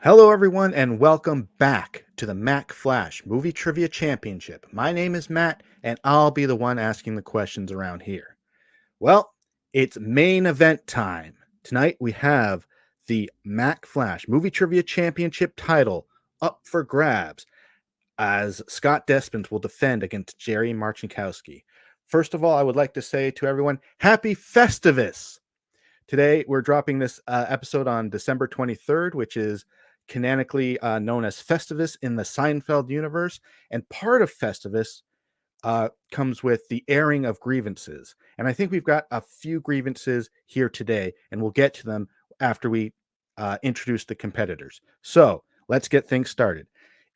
Hello, everyone, and welcome back to the Mack Flash Movie Trivia Championship. My name is Matt, and I'll be the one asking the questions around here. Well, it's main event time. Tonight we have the Mack Flash Movie Trivia Championship title up for grabs as Scott Despins will defend against Jerry Marchenkowsky. First of all, I would like to say to everyone, Happy Festivus! Today, we're dropping this episode on December 23rd, which is canonically known as Festivus in the Seinfeld universe. And part of Festivus comes with the airing of grievances. And I think we've got a few grievances here today, and we'll get to them after we introduce the competitors. So let's get things started.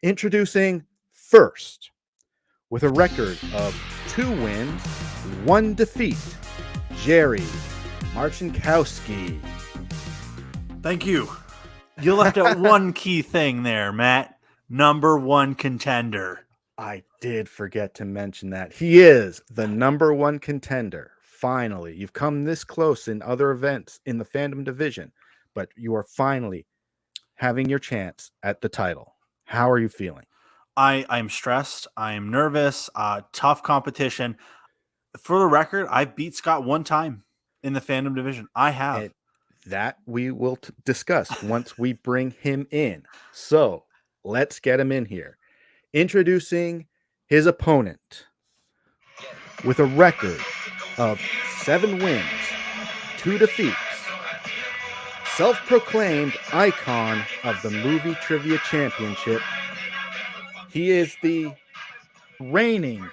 Introducing first, with a record of 2 wins, 1 defeat, Jerry Marchenkowsky. Thank you. You left out one key thing there, Matt. Number 1 contender. I did forget to mention that. He is the number 1 contender. Finally, you've come this close in other events in the fandom division, but you are finally having your chance at the title. How are you feeling? I'm stressed. I'm nervous. Tough competition. For the record, I've beat Scott 1 time in the fandom division. I have. And that we will discuss once we bring him in. So let's get him in here. Introducing his opponent with a record of 7 wins, 2 defeats, self-proclaimed icon of the Movie Trivia Championship. He is the reigning,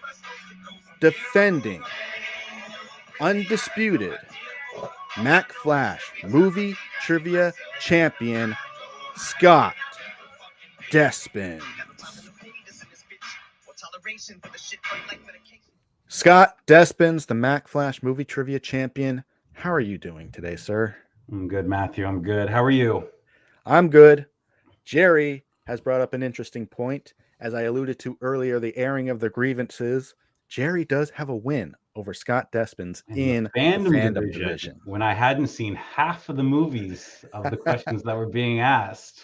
defending, undisputed Mack Flash Movie Trivia Champion, Scott Despins. Scott Despins, the Mack Flash Movie Trivia Champion. How are you doing today, sir? I'm good, Matthew. I'm good. How are you? I'm good. Jerry has brought up an interesting point. As I alluded to earlier, the airing of the grievances. Jerry does have a win over Scott Despins in the fandom division. When I hadn't seen half of the movies of the questions that were being asked.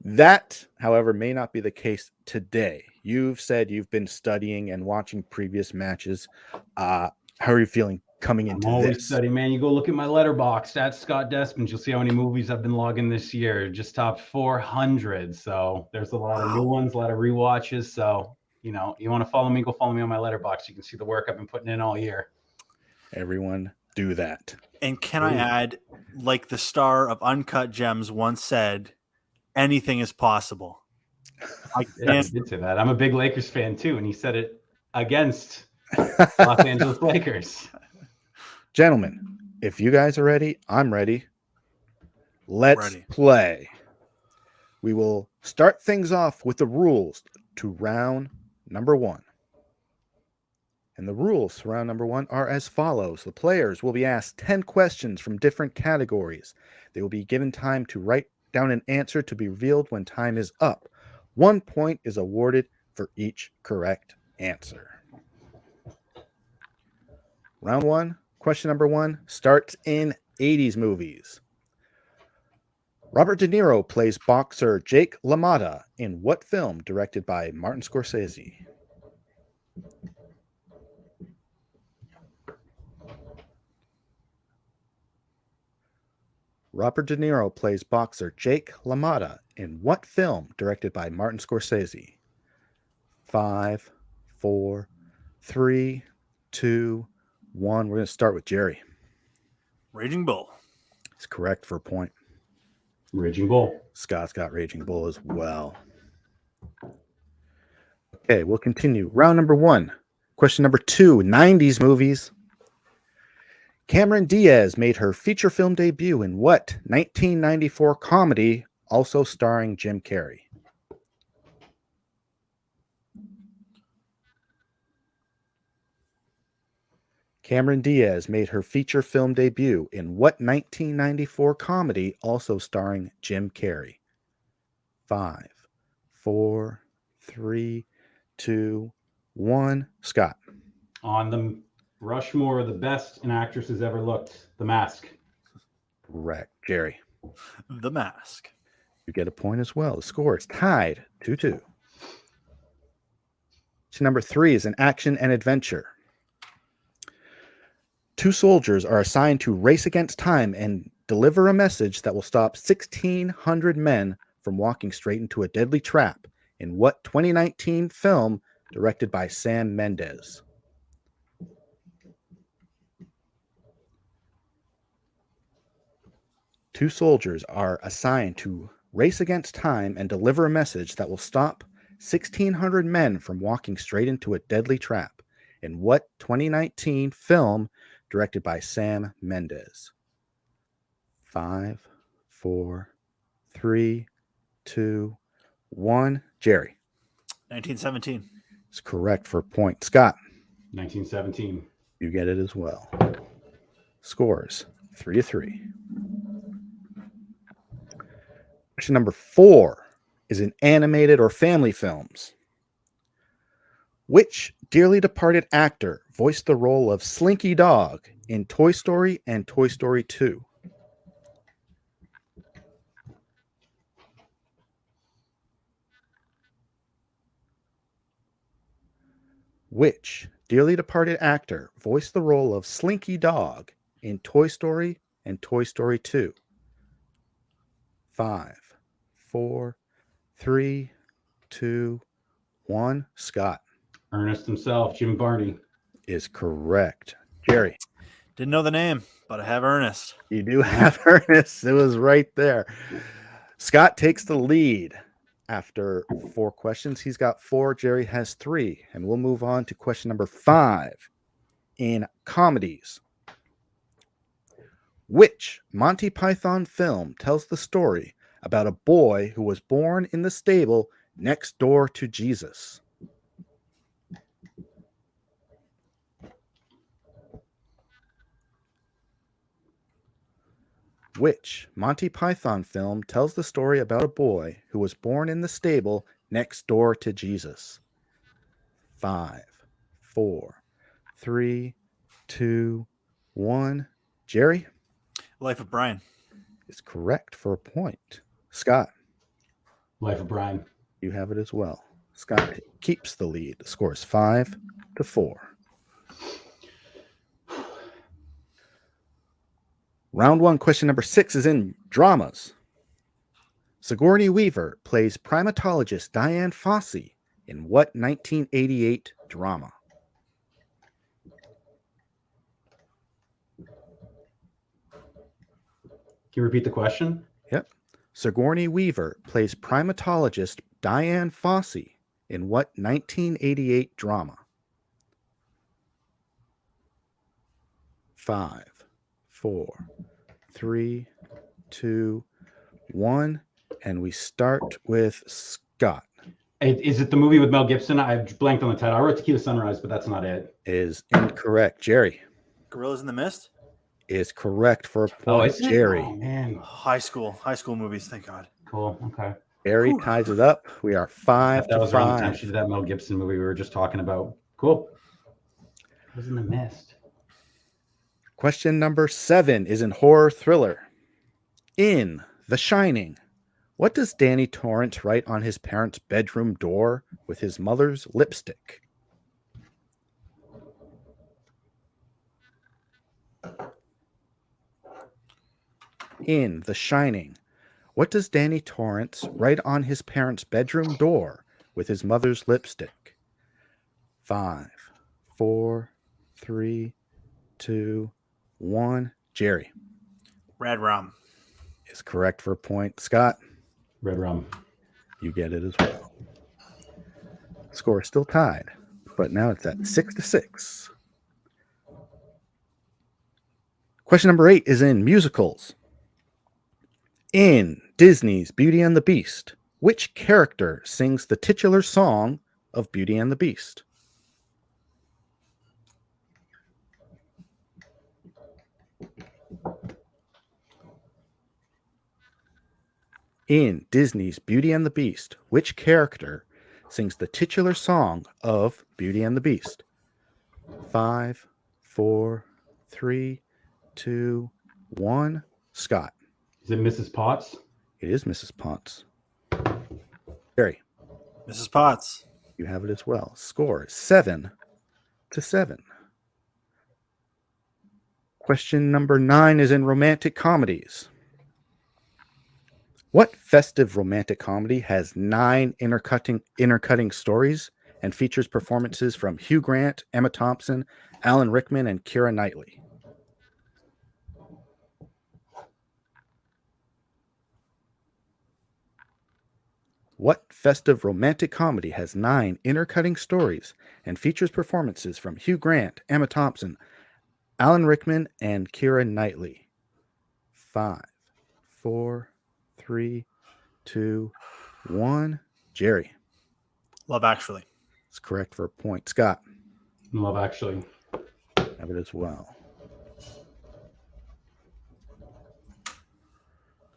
That, however, may not be the case today. You've said you've been studying and watching previous matches. How are you feeling coming into I'm always this? studying, man. You go look at my letterbox. That's Scott Despins. You'll see how many movies I've been logging this year. Just topped 400. So there's a lot of new ones, a lot of rewatches. So, you want to follow me, go follow me on my letterbox. You can see the work I've been putting in all year. Everyone do that. And can I add, like the star of Uncut Gems once said, anything is possible. I did say that. I'm a big Lakers fan too, and he said it against Los Angeles Lakers. Gentlemen, if you guys are ready, I'm ready. Let's play. We will start things off with the rules to round number 1. And the rules for round number 1 are as follows. The players will be asked 10 questions from different categories. They will be given time to write down an answer to be revealed when time is up. 1 point is awarded for each correct answer. Round 1, question number 1, starts in 80s movies. Robert De Niro plays boxer Jake LaMotta in what film directed by Martin Scorsese? Robert De Niro plays boxer Jake LaMotta in what film directed by Martin Scorsese? 5, 4, 3, 2, 1. We're going to start with Jerry. Raging Bull. It's correct for a point. Raging Bull. Scott's got Raging Bull as well. Okay, we'll continue. Round number 1. Question number 2, 90s movies. Cameron Diaz made her feature film debut in what 1994 comedy, also starring Jim Carrey? Cameron Diaz made her feature film debut in what 1994 comedy, also starring Jim Carrey? 5, 4, 3, 2, 1. Scott. On the Rushmore of the best an actress has ever looked, The Mask. Correct. Jerry. The Mask. You get a point as well. The score is tied 2-2. Question number 3 is an action and adventure. 2 soldiers are assigned to race against time and deliver a message that will stop 1,600 men from walking straight into a deadly trap in what 2019 film directed by Sam Mendes? Two soldiers are assigned to race against time and deliver a message that will stop 1,600 men from walking straight into a deadly trap in what 2019 film directed by Sam Mendes? 5, 4, 3, 2, 1. Jerry 1917. is correct for a point. Scott, 1917. you get it as well. Scores 3-3. Question number 4 is in animated or family films. Which dearly departed actor voiced the role of Slinky Dog in Toy Story and Toy Story 2? Which dearly departed actor voiced the role of Slinky Dog in Toy Story and Toy Story 2? 5, 4, 3, 2, 1. Scott Ernest himself, Jim Varney. is correct. Jerry, Didn't know the name, but I have Ernest. you do have Ernest. It was right there. Scott takes the lead after 4 questions. He's got 4. Jerry has 3. And we'll move on to question number 5 in comedies. Which Monty Python film tells the story about a boy who was born in the stable next door to Jesus? Which Monty Python film tells the story about a boy who was born in the stable next door to Jesus? 5, 4, 3, 2, 1. Jerry Life of Brian. is correct for a point. Scott, Life of Brian. you have it as well. Scott keeps the lead. The score is 5-4. Round 1, question number 6 is in dramas. Sigourney Weaver plays primatologist Diane Fossey in what 1988 drama? Can you repeat the question? Yep. Sigourney Weaver plays primatologist Diane Fossey in what 1988 drama? 5, 4, 3, 2, 1. And we start with Scott. Is it the movie with Mel Gibson? I've blanked on the title. I wrote Tequila Sunrise, but that's not it. Is incorrect. Jerry Gorillas in the Mist. is correct for a point. Oh, is it? Jerry. Oh, man. High school movies. Thank God. Cool. Okay. Jerry ties it up. We are 5 That to was around the time 5. she did that Mel Gibson movie we were just talking about. Cool. It was in the mist. Question number 7 is in horror thriller. In The Shining, what does Danny Torrance write on his parents' bedroom door with his mother's lipstick? In The Shining, what does Danny Torrance write on his parents' bedroom door with his mother's lipstick? 5, 4, 3, 2, 1. Jerry Red Rum. is correct for a point. Scott, Red Rum. you get it as well. Score is still tied, but now it's at 6-6. Question number 8 is in musicals. In Disney's Beauty and the Beast, which character sings the titular song of Beauty and the Beast? In Disney's Beauty and the Beast, which character sings the titular song of Beauty and the Beast? 5, 4, 3, 2, 1. Scott Is it Mrs. Potts? It is Mrs. Potts. Jerry, Mrs. Potts. you have it as well. Score 7-7. Question number 9 is in romantic comedies. What festive romantic comedy has 9 intercutting stories and features performances from Hugh Grant, Emma Thompson, Alan Rickman, and Keira Knightley? What festive romantic comedy has 9 intercutting stories and features performances from Hugh Grant, Emma Thompson, Alan Rickman, and Keira Knightley? 5, 4, 3, 2, 1. Jerry. Love Actually. It's correct for a point. Scott. Love Actually. Have it as well.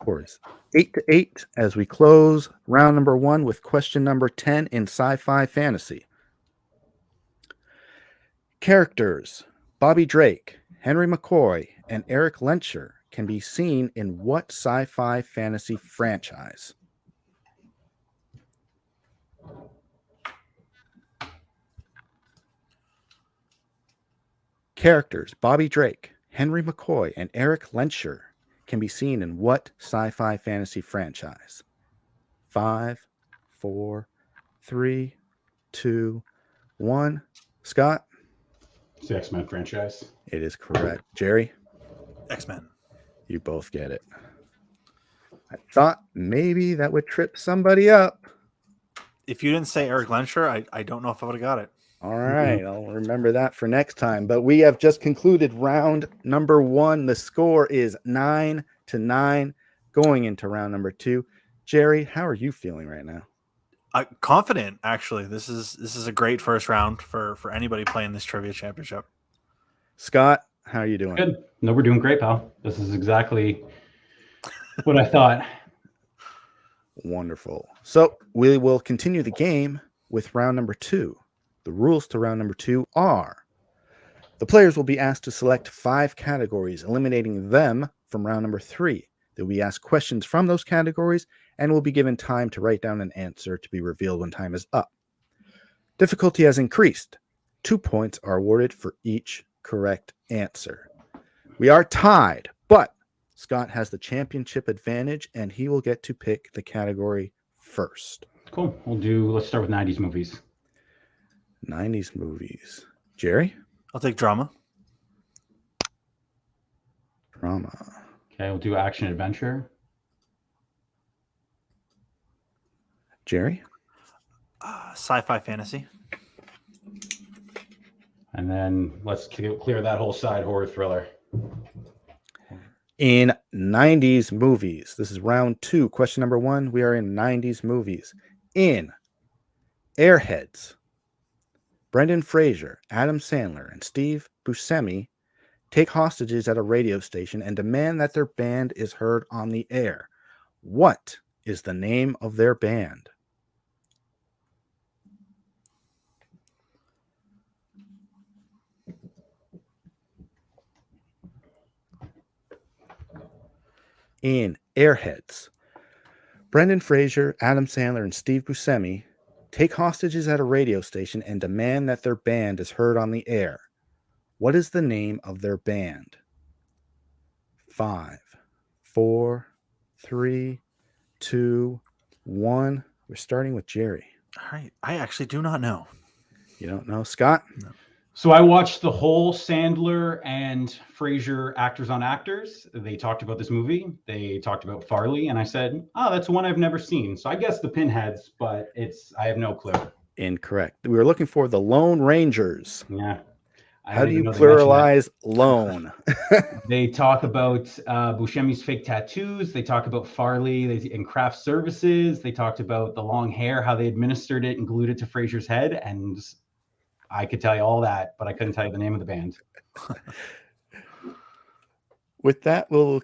Scores 8-8 as we close round number 1 with question number 10 in sci-fi fantasy. Characters Bobby Drake, Henry McCoy, and Eric Lencher can be seen in what sci-fi fantasy franchise? Characters Bobby Drake, Henry McCoy, and Eric Lencher can be seen in what sci-fi fantasy franchise? 5, 4, 3, 2, 1. Scott? It's the X-Men franchise. It is correct. Jerry? X-Men. You both get it. I thought maybe that would trip somebody up. If you didn't say Eric Lencher, I don't know if I would have got it. All right, I'll remember that for next time. But we have just concluded round number 1. The score is 9-9 going into round number 2. Jerry, how are you feeling right now? Confident, actually. This is a great first round for anybody playing this trivia championship. Scott, how are you doing? Good. No, we're doing great, pal. This is exactly what I thought. Wonderful. So we will continue the game with round number 2. The rules to round number 2 are: the players will be asked to select 5 categories, eliminating them from round number 3. They'll be asked questions from those categories and will be given time to write down an answer to be revealed when time is up. Difficulty has increased. 2 points are awarded for each correct answer. We are tied, but Scott has the championship advantage and he will get to pick the category first. Cool. Let's start with 90s movies. 90s movies. Jerry? I'll take drama. Drama. Okay, we'll do action adventure. Jerry? Sci-fi fantasy. And then let's clear that whole side, horror thriller. In 90s movies. This is round 2. Question number 1. We are in 90s movies. In Airheads, Brendan Fraser, Adam Sandler, and Steve Buscemi take hostages at a radio station and demand that their band is heard on the air. What is the name of their band? In Airheads, Brendan Fraser, Adam Sandler, and Steve Buscemi take hostages at a radio station and demand that their band is heard on the air. What is the name of their band? 5, 4, 3, 2, 1. We're starting with Jerry. All right. I actually do not know. You don't know, Scott? No. So I watched the whole Sandler and Fraser Actors on Actors. They talked about this movie. They talked about Farley, and I said, "Oh, that's one I've never seen." So I guess the Pinheads, but I have no clue. Incorrect. We were looking for the Lone Rangers. Yeah. How do you pluralize lone? They talk about Buscemi's fake tattoos. They talk about Farley and craft services. They talked about the long hair, how they administered it and glued it to Fraser's head. And I could tell you all that, but I couldn't tell you the name of the band. With that, we'll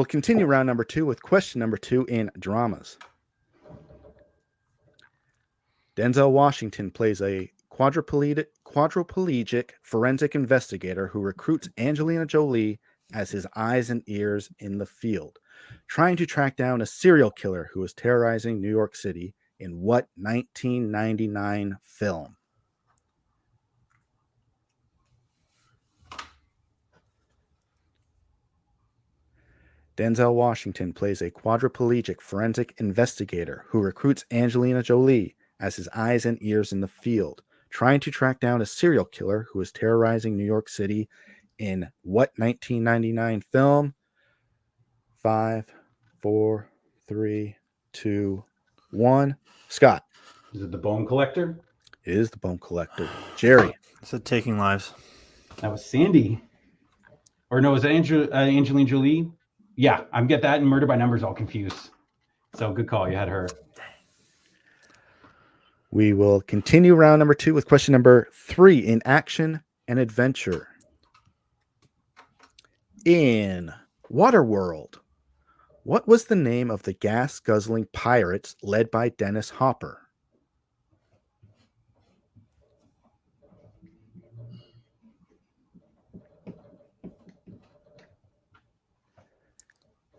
continue round number 2 with question number 2 in dramas. Denzel Washington plays a quadriplegic forensic investigator who recruits Angelina Jolie as his eyes and ears in the field. trying to track down a serial killer who was terrorizing New York City in what 1999 film? Denzel Washington plays a quadriplegic forensic investigator who recruits Angelina Jolie as his eyes and ears in the field, trying to track down a serial killer who is terrorizing New York City in what 1999 film? 5, 4, 3, 2, 1. Scott. Is it The Bone Collector? It is The Bone Collector. Jerry. It's a Taking Lives. That was Sandy. Or no, was it Angelina Jolie? Yeah, I'm get that and Murder by Numbers all confused. So good call. You had her. We will continue round number 2 with question number 3 in action and adventure. In Waterworld, what was the name of the gas-guzzling pirates led by Dennis Hopper?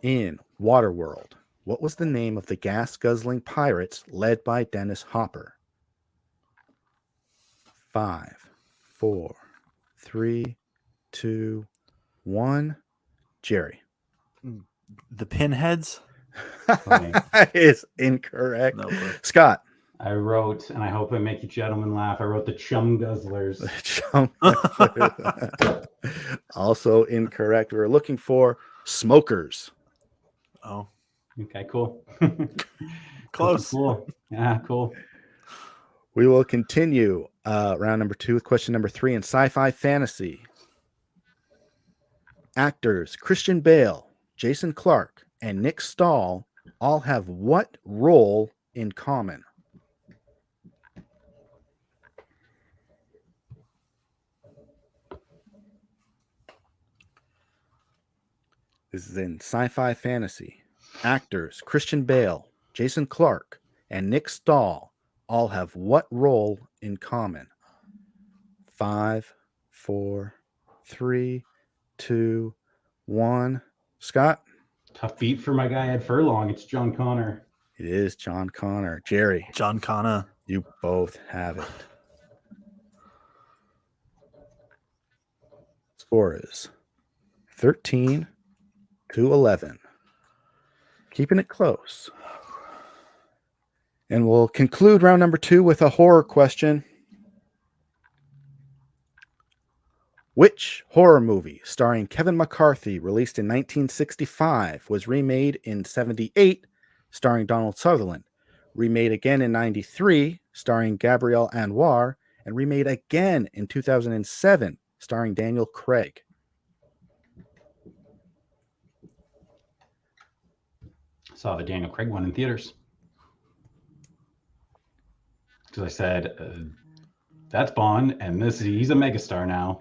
In Waterworld, what was the name of the gas-guzzling pirates led by Dennis Hopper? 5, 4, 3, 2, 1. Jerry. The Pinheads? Is incorrect. No, Scott. I wrote, and I hope I make you gentlemen laugh, I wrote the Chum Guzzlers. Also incorrect. We were looking for smokers. Oh. Okay, cool. Close. Cool. Yeah, cool. We will continue round number 2 with question number 3 in sci-fi fantasy. Actors Christian Bale, Jason Clarke, and Nick Stahl all have what role in common? This is in sci-fi fantasy. Actors Christian Bale, Jason Clarke, and Nick Stahl all have what role in common? 5, 4, 3, 2, 1. Scott? Tough beat for my guy Ed Furlong. It's John Connor. It is John Connor. Jerry? John Connor. You both have it. Score is 13-11. Keeping it close. And we'll conclude round number 2 with a horror question. Which horror movie starring Kevin McCarthy, released in 1965, was remade in 1978, starring Donald Sutherland, remade again in 1993, starring Gabrielle Anwar, and remade again in 2007, starring Daniel Craig? Saw the Daniel Craig one in theaters. Because I said, that's Bond, and he's a megastar now.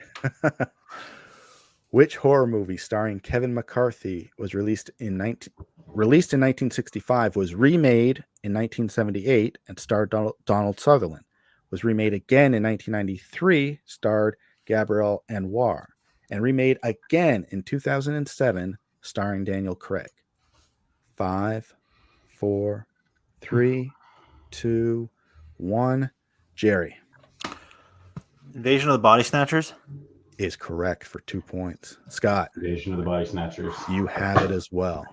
Which horror movie starring Kevin McCarthy was released in 1965, was remade in 1978 and starred Donald Sutherland, was remade again in 1993, starred Gabrielle Anwar, and remade again in 2007, starring Daniel Craig? 5, 4, 3, 2, 1. Jerry? Invasion of the Body Snatchers? Is correct for 2 points. Scott? Invasion of the Body Snatchers. You have it as well.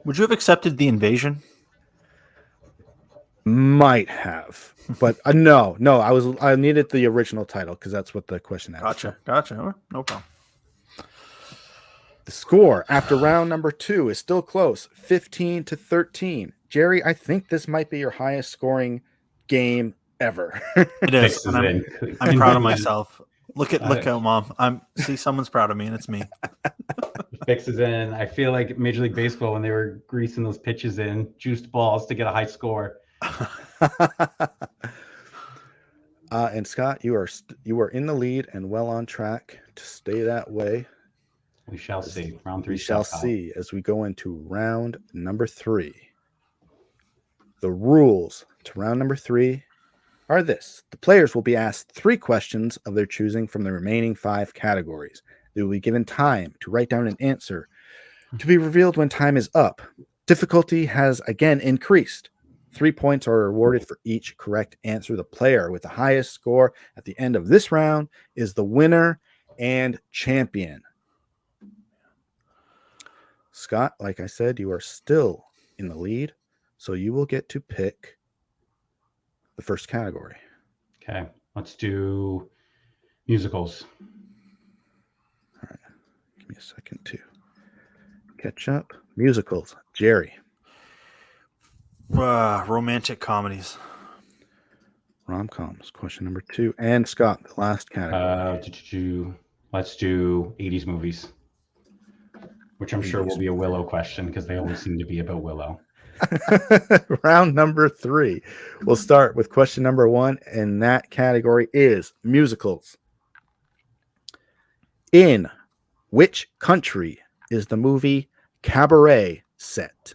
Would you have accepted The Invasion? Might have, but no. I needed the original title because that's what the question asked. Gotcha. No problem. The score after round number 2 is still close, 15-13. Jerry, I think this might be your highest scoring game ever. It is. I'm proud of myself. Look out, Mom. See, someone's proud of me, and it's me. Fixes in. I feel like Major League Baseball when they were greasing those pitches in, juiced balls to get a high score. And Scott, you are in the lead and well on track to stay that way. We shall see. Round 3. We shall see as we go into round number 3. The rules to round number 3 are this. The players will be asked 3 questions of their choosing from the remaining 5 categories. They will be given time to write down an answer To be revealed when time is up. Difficulty has again increased. 3 points are awarded for each correct answer. The player with the highest score at the end of this round is the winner and champion. Scott, like I said, you are still in the lead, so you will get to pick the first category. Okay, let's do musicals. All right, give me a second to catch up. Musicals. Jerry. Romantic comedies. Rom-coms. Question number 2. And Scott, the last category. Let's do 80s movies, which I'm sure 80s. will be a Willow question because they always seem to be about Willow. Round number 3. We'll start with question number 1, and that category is musicals. In which country is the movie Cabaret set?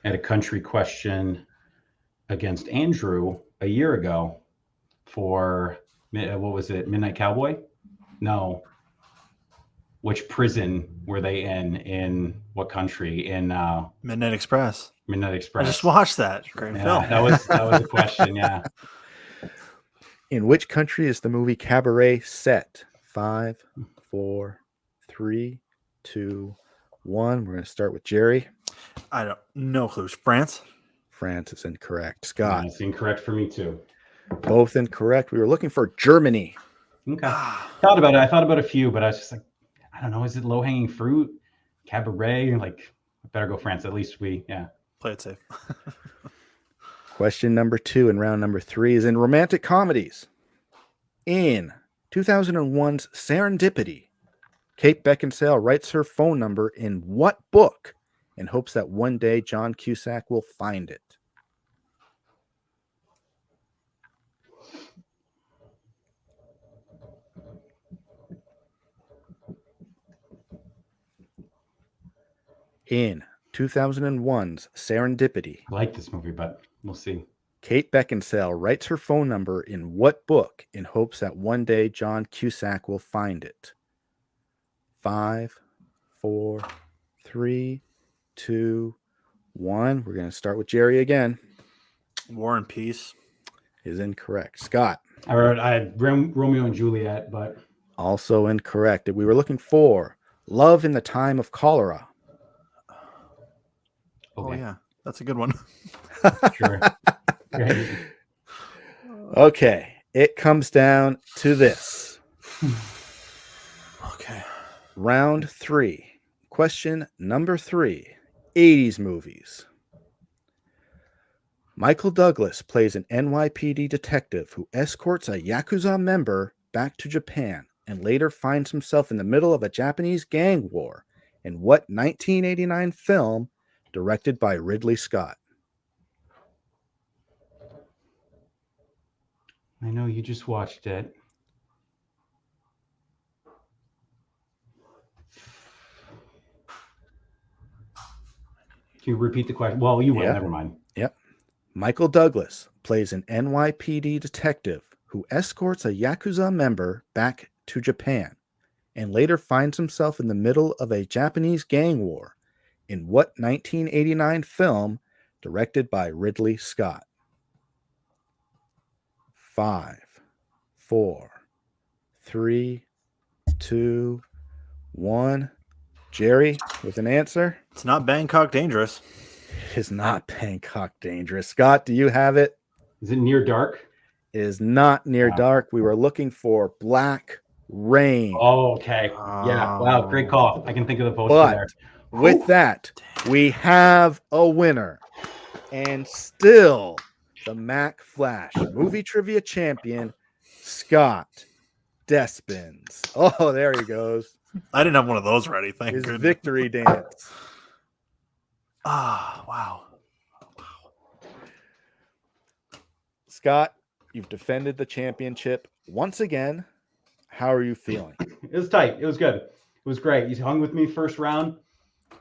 I had a country question against Andrew a year ago for what was it? Midnight Cowboy? No. Which prison were they in? In what country? In Midnight Express. Midnight I Express. just watched that. Great film. That was a question. Yeah. In which country is the movie Cabaret set? 5, 4, 3, 2, 1. We're going to start with Jerry. I don't. No clues. France. France is incorrect. Scott. It's incorrect for me too. Both incorrect. We were looking for Germany. Okay. Thought about it. I thought about a few, but I was just like, I don't know. Is it low hanging fruit? Cabaret? Like, I better go France. At least play it safe. Question number 2 and round number 3 is in romantic comedies. In 2001's Serendipity, Kate Beckinsale writes her phone number in what book in hopes that one day John Cusack will find it? In 2001's Serendipity, I like this movie, but we'll see. Kate Beckinsale writes her phone number in what book in hopes that one day John Cusack will find it? 5, 4, 3, 2, 1. We're going to start with Jerry again. War and Peace is incorrect. Scott. I had Romeo and Juliet, but also incorrect. We were looking for Love in the Time of Cholera. Okay. Oh yeah, that's a good one. Sure. Great. Okay, it comes down to this. Okay. Round 3. Question number 3. 80s movies. Michael Douglas plays an NYPD detective who escorts a Yakuza member back to Japan and later finds himself in the middle of a Japanese gang war in what 1989 film directed by Ridley Scott? I know you just watched it. Can you repeat the question? Well, you will. Yep. Never mind. Yep. Michael Douglas plays an NYPD detective who escorts a Yakuza member back to Japan and later finds himself in the middle of a Japanese gang war in what 1989 film directed by Ridley Scott? 5, 4, 3, 2, 1. Jerry with an answer. It's not Bangkok Dangerous. It is not Bangkok Dangerous. Scott, do you have it? Is it Near Dark? It is not Near Dark. We were looking for Black Rain. Oh, okay. Yeah. Wow. Great call. I can think of the poster But there. with that, we have a winner. And still the Mack Flash movie trivia champion, Scott Despins. Oh, there he goes. I didn't have one of those ready. Thank His goodness. victory dance. Wow. Scott, you've defended the championship once again. How are you feeling? It was tight. It was good. It was great. You hung with me first round.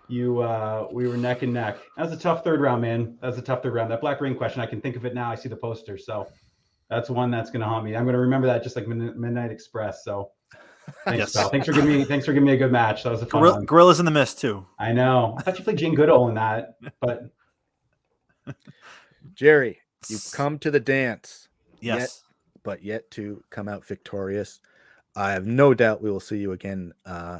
we were neck and neck. That was a tough third round, man. That was a tough third round. That black ring question, I can think of it now. I see the poster, so that's one that's gonna haunt me. I'm gonna remember that just like Midnight Express. So thanks, Yes. pal. Thanks for giving me a good match. That was a fun one. Gorillas in the Mist too. I know. I thought you played Jane Goodall in that, but Jerry, you've come to the dance. Yes. But yet to come out victorious. I have no doubt we will see you again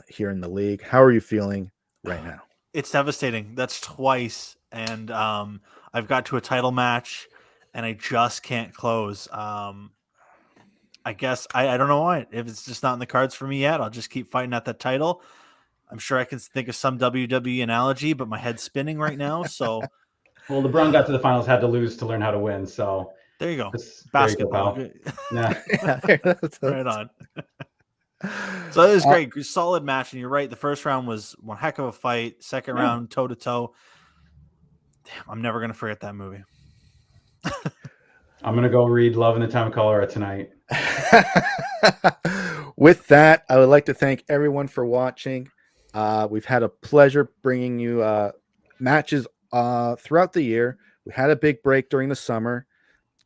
here in the league. How are you feeling right now? It's devastating. That's twice. And I've got to a title match and I just can't close. I guess I don't know why. If it's just not in the cards for me yet, I'll just keep fighting at that title. I'm sure I can think of some WWE analogy, but my head's spinning right now. So, well, LeBron got to the finals, had to lose to learn how to win. So there you go. Basketball. Nah. Right on. So it was great. Solid match. And you're right. The first round was one heck of a fight. Second round, toe to toe. Damn, I'm never going to forget that movie. I'm going to go read Love in the Time of Cholera tonight. With that, I would like to thank everyone for watching. We've had a pleasure bringing you matches throughout the year. We had a big break during the summer.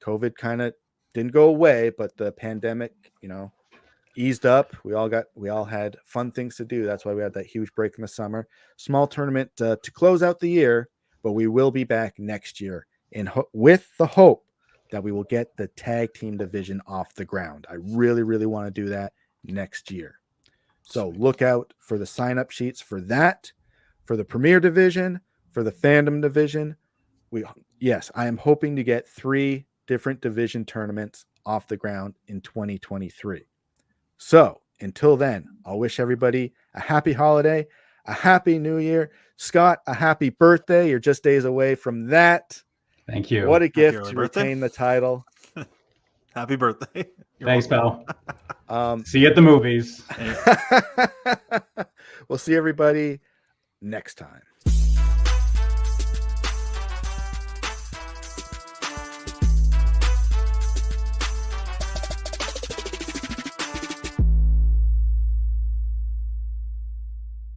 COVID kind of didn't go away, but the pandemic, eased up. We all had fun things to do. That's why we had that huge break in the summer. Small tournament to close out the year, but we will be back next year with the hope that we will get the tag team division off the ground. I really, really want to do that next year. So look out for the sign-up sheets for that, for the Premier Division, for the Fandom Division. Yes, I am hoping to get 3 different division tournaments off the ground in 2023. So until then, I'll wish everybody a happy holiday, a happy new year. Scott, a happy birthday. You're just days away from that. Thank you. What a gift to retain the title. Happy birthday. Thanks, pal. See you at the movies. We'll see everybody next time.